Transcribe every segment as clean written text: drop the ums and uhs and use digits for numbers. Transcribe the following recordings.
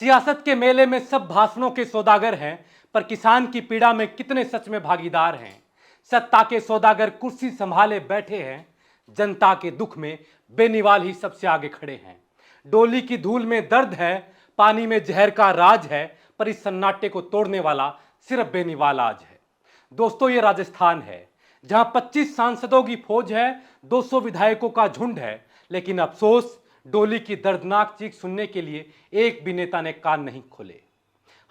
सियासत के मेले में सब भाषणों के सौदागर हैं, पर किसान की पीड़ा में कितने सच में भागीदार हैं। सत्ता के सौदागर कुर्सी संभाले बैठे हैं, जनता के दुख में बेनीवाल ही सबसे आगे खड़े हैं। डोली की धूल में दर्द है, पानी में जहर का राज है, पर इस सन्नाटे को तोड़ने वाला सिर्फ बेनीवाल आज है। दोस्तों, ये राजस्थान है जहां 25 सांसदों की फौज है, 200 विधायकों का झुंड है, लेकिन अफसोस डोली की दर्दनाक चीख सुनने के लिए एक भी नेता ने कान नहीं खोले।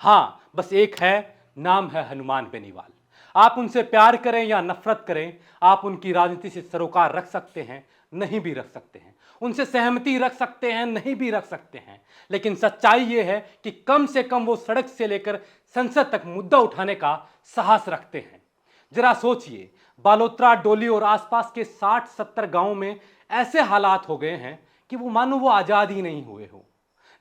हां, बस एक है, नाम है हनुमान बेनीवाल। आप उनसे प्यार करें या नफरत करें, आप उनकी राजनीति से सरोकार रख सकते हैं, नहीं भी रख सकते हैं, उनसे सहमति रख सकते हैं, नहीं भी रख सकते हैं, लेकिन सच्चाई यह है कि कम से कम वो सड़क से लेकर संसद तक मुद्दा उठाने का साहस रखते हैं। जरा सोचिए, बालोतरा, डोली और आसपास के 60-70 गांवों में ऐसे हालात हो गए हैं कि वो मानो वो आजाद ही नहीं हुए हो।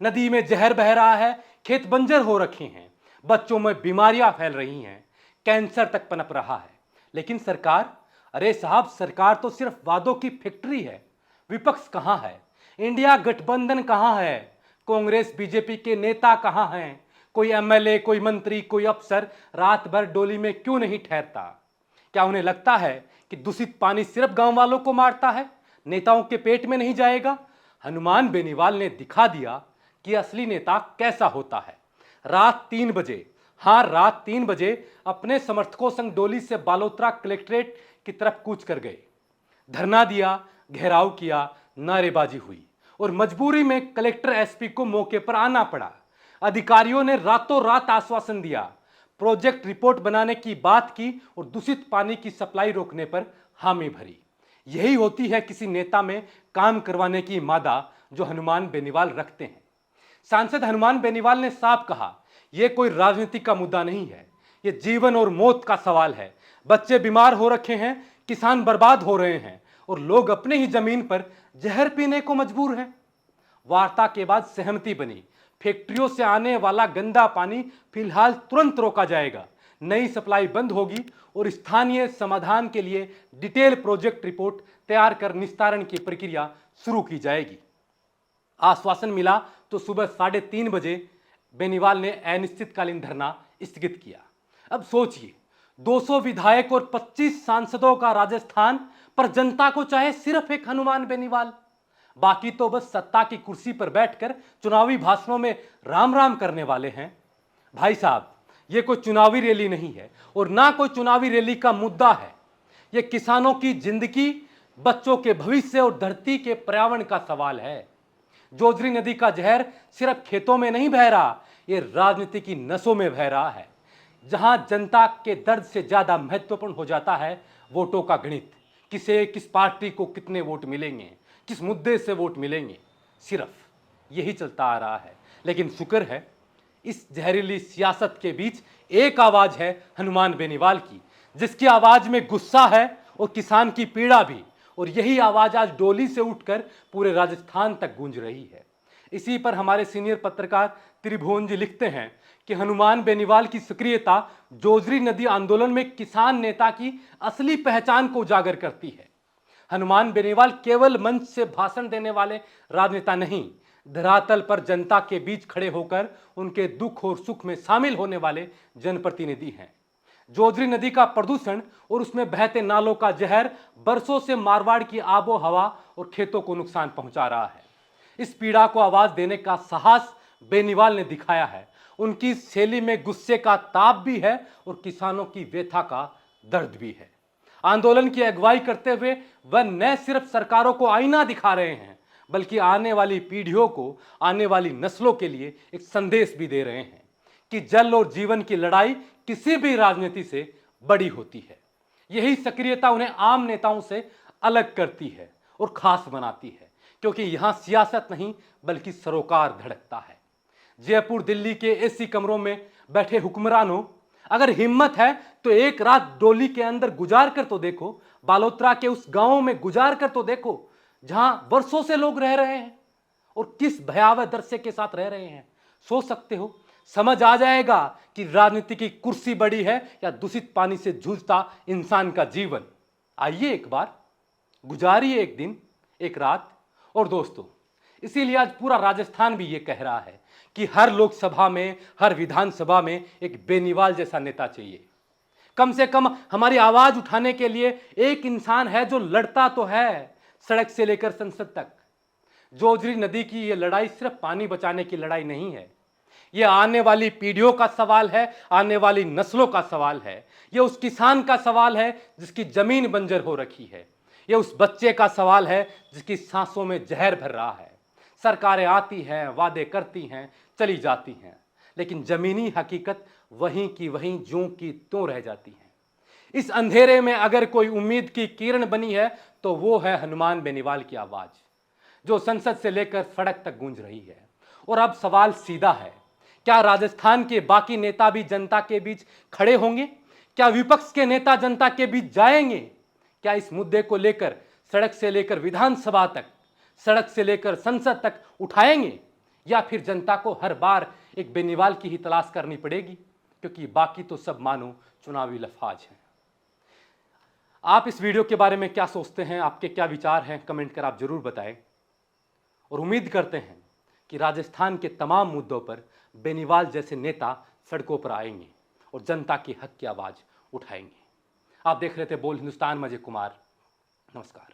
नदी में जहर बह रहा है, खेत बंजर हो रखे हैं, बच्चों में बीमारियां फैल रही हैं, कैंसर तक पनप रहा है। लेकिन सरकार, अरे साहब, सरकार तो सिर्फ वादों की फैक्ट्री है। विपक्ष कहां है? इंडिया गठबंधन कहां है? कांग्रेस बीजेपी के नेता कहां हैं? कोई एमएलए, कोई मंत्री, कोई अफसर रात भर डोली में क्यों नहीं ठहरता? क्या उन्हें लगता है कि दूषित पानी सिर्फ गांव वालों को मारता है, नेताओं के पेट में नहीं जाएगा? हनुमान बेनीवाल ने दिखा दिया कि असली नेता कैसा होता है। रात 3 बजे, हां रात 3 बजे अपने समर्थकों संग डोली से बालोतरा कलेक्ट्रेट की तरफ कूच कर गए। धरना दिया, घेराव किया, नारेबाजी हुई और मजबूरी में कलेक्टर एसपी को मौके पर आना पड़ा। अधिकारियों ने रातों रात आश्वासन दिया, प्रोजेक्ट रिपोर्ट बनाने की बात की और दूषित पानी की सप्लाई रोकने पर हामी भरी। यही होती है किसी नेता में काम करवाने की मादा जो हनुमान बेनीवाल रखते हैं। सांसद हनुमान बेनीवाल ने साफ कहा, यह कोई राजनीति का मुद्दा नहीं है, यह जीवन और मौत का सवाल है। बच्चे बीमार हो रखे हैं, किसान बर्बाद हो रहे हैं और लोग अपने ही जमीन पर जहर पीने को मजबूर हैं। वार्ता के बाद सहमति बनी, फैक्ट्रियों से आने वाला गंदा पानी फिलहाल तुरंत रोका जाएगा, नई सप्लाई बंद होगी और स्थानीय समाधान के लिए डिटेल प्रोजेक्ट रिपोर्ट तैयार कर निस्तारण की प्रक्रिया शुरू की जाएगी। आश्वासन मिला तो सुबह 3:30 बजे बेनीवाल ने अनिश्चितकालीन धरना स्थगित किया। अब सोचिए, 200 विधायक और 25 सांसदों का राजस्थान, पर जनता को चाहे सिर्फ एक हनुमान बेनीवाल। बाकी तो बस सत्ता की कुर्सी पर बैठकर चुनावी भाषणों में राम राम करने वाले हैं। भाई साहब, यह कोई चुनावी रैली नहीं है और ना कोई चुनावी रैली का मुद्दा है। यह किसानों की जिंदगी, बच्चों के भविष्य और धरती के पर्यावरण का सवाल है। जोजरी नदी का जहर सिर्फ खेतों में नहीं बह रहा, यह राजनीति की नसों में बह रहा है। जहां जनता के दर्द से ज्यादा महत्वपूर्ण हो जाता है वोटों का गणित, किसे, किस पार्टी को कितने वोट मिलेंगे, किस मुद्दे से वोट मिलेंगे, सिर्फ यही चलता आ रहा है। लेकिन शुक्र है, इस जहरीली सियासत के बीच एक आवाज है हनुमान बेनीवाल की, जिसकी आवाज में गुस्सा है और किसान की पीड़ा भी। और यही आवाज आज डोली से उठकर पूरे राजस्थान तक गूंज रही है। इसी पर हमारे सीनियर पत्रकार त्रिभुवन जी लिखते हैं कि हनुमान बेनीवाल की सक्रियता जोजरी नदी आंदोलन में किसान नेता की असली पहचान को उजागर करती है। हनुमान बेनीवाल केवल मंच से भाषण देने वाले राजनेता नहीं, धरातल पर जनता के बीच खड़े होकर उनके दुख और सुख में शामिल होने वाले जनप्रतिनिधि हैं। जोजरी नदी का प्रदूषण और उसमें बहते नालों का जहर बरसों से मारवाड़ की आबो हवा और खेतों को नुकसान पहुंचा रहा है। इस पीड़ा को आवाज देने का साहस बेनीवाल ने दिखाया है। उनकी शैली में गुस्से का ताप भी है और किसानों की व्यथा का दर्द भी है। आंदोलन की अगुवाई करते हुए वह न सिर्फ सरकारों को आईना दिखा रहे हैं, बल्कि आने वाली पीढ़ियों को, आने वाली नस्लों के लिए एक संदेश भी दे रहे हैं कि जल और जीवन की लड़ाई किसी भी राजनीति से बड़ी होती है। यही सक्रियता उन्हें आम नेताओं से अलग करती है और खास बनाती है, क्योंकि यहां सियासत नहीं बल्कि सरोकार धड़कता है। जयपुर, दिल्ली के एसी कमरों में बैठे हुक्मरानों, अगर हिम्मत है तो एक रात डोली के अंदर गुजार कर तो देखो, बालोतरा के उस गांव में गुजार कर तो देखो जहां वर्षों से लोग रह रहे हैं और किस भयावह दृश्य के साथ रह रहे हैं। सोच सकते हो, समझ आ जाएगा कि राजनीति की कुर्सी बड़ी है या दूषित पानी से जूझता इंसान का जीवन। आइए एक बार गुजारिए एक दिन, एक रात। और दोस्तों, इसीलिए आज पूरा राजस्थान भी ये कह रहा है कि हर लोकसभा में, हर विधानसभा में एक बेनीवाल जैसा नेता चाहिए। कम से कम हमारी आवाज उठाने के लिए एक इंसान है जो लड़ता तो है सड़क से लेकर संसद तक। जोजरी नदी की यह लड़ाई सिर्फ पानी बचाने की लड़ाई नहीं है, यह आने वाली पीढ़ियों का सवाल है, आने वाली नस्लों का सवाल है। यह उस किसान का सवाल है जिसकी जमीन बंजर हो रखी है। यह उस बच्चे का सवाल है जिसकी सांसों में जहर भर रहा है। सरकारें आती हैं, वादे करती हैं, चली जाती हैं, लेकिन जमीनी हकीकत वहीं की वहीं ज्यों की त्यों रह जाती है। इस अंधेरे में अगर कोई उम्मीद की किरण बनी है तो वो है हनुमान बेनीवाल की आवाज, जो संसद से लेकर सड़क तक गूंज रही है। और अब सवाल सीधा है, क्या राजस्थान के बाकी नेता भी जनता के बीच खड़े होंगे? क्या विपक्ष के नेता जनता के बीच जाएंगे? क्या इस मुद्दे को लेकर सड़क से लेकर विधानसभा तक, सड़क से लेकर संसद तक उठाएंगे, या फिर जनता को हर बार एक बेनीवाल की ही तलाश करनी पड़ेगी, क्योंकि बाकी तो सब मानो चुनावी लफाज हैं। आप इस वीडियो के बारे में क्या सोचते हैं? आपके क्या विचार हैं? कमेंट कर आप जरूर बताएं। और उम्मीद करते हैं कि राजस्थान के तमाम मुद्दों पर बेनीवाल जैसे नेता सड़कों पर आएंगे और जनता की हक की आवाज उठाएंगे। आप देख रहे थे बोल हिंदुस्तान, मजे कुमार। नमस्कार।